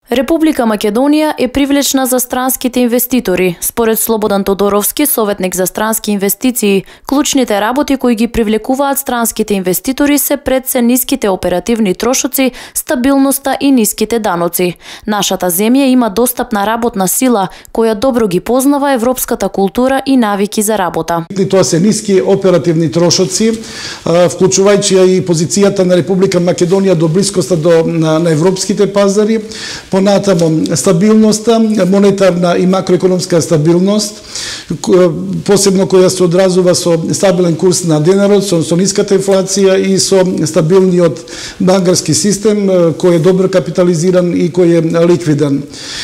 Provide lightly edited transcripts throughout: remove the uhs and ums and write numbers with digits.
Република Македонија е привлечна за странските инвеститори. Според Слободан Тодоровски, советник за странски инвестиции, клучните работи кои ги привлекуваат странските инвеститори се пред се ниските оперативни трошоци, стабилноста и ниските даноци. Нашата земја има достапна работна сила, која добро ги познава европската култура и навики за работа. Тоа се ниски оперативни трошоци, вклучувајќи и позицијата на Република Македонија до блискоста на европските пазари. Понатамо стабилноста, монетарна и макроекономска стабилност, посебно која се одразува со стабилен курс на денарот, со ниската инфлација и со стабилниот банкарски систем кој е добро капитализиран и кој е ликвиден.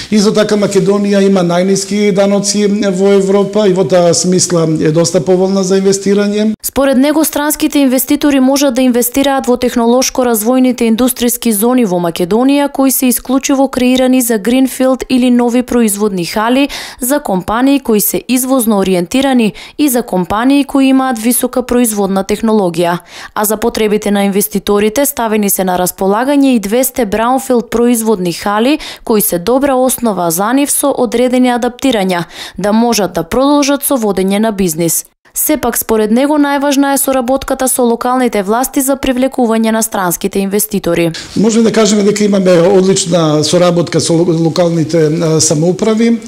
Исто така Македонија има најниски даноци во Европа и во таа смисла е доста поволна за инвестирање. Според него странските инвеститори можат да инвестираат во технолошко развојните индустријски зони во Македонија кои се исклучиво креирани за гринфилд или нови производни хали, за компании кои се извозно ориентирани и за компании кои имаат висока производна технологија. А за потребите на инвеститорите ставени се на располагање и 200 браунфилд производни хали кои се добра основа за нив со одредени адаптирања, да можат да продолжат со водење на бизнис. Сепак, според него, најважна е соработката со локалните власти за привлекување на странските инвеститори. Можеме да кажеме дека имаме одлична соработка со локалните самоуправи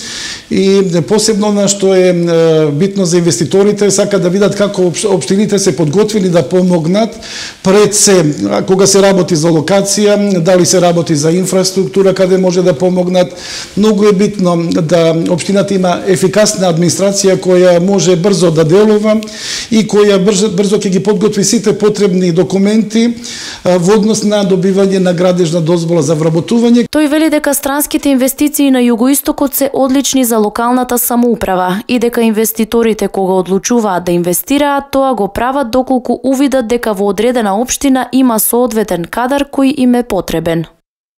и посебно на што е битно за инвеститорите, сака да видат како општините се подготвили да помогнат пред се, кога се работи за локација, дали се работи за инфраструктура, каде може да помогнат. Многу е битно да општината има ефикасна администрација која може брзо да делува и која брзо ќе ги подготви сите потребни документи во однос на добивање на градежна дозвола за вработување. Тој вели дека странските инвестиции на југоистокот се одлични за локалната самоуправа и дека инвеститорите кога одлучуваат да инвестираат, тоа го прават доколку увидат дека во одредена општина има соодветен кадар кој им е потребен.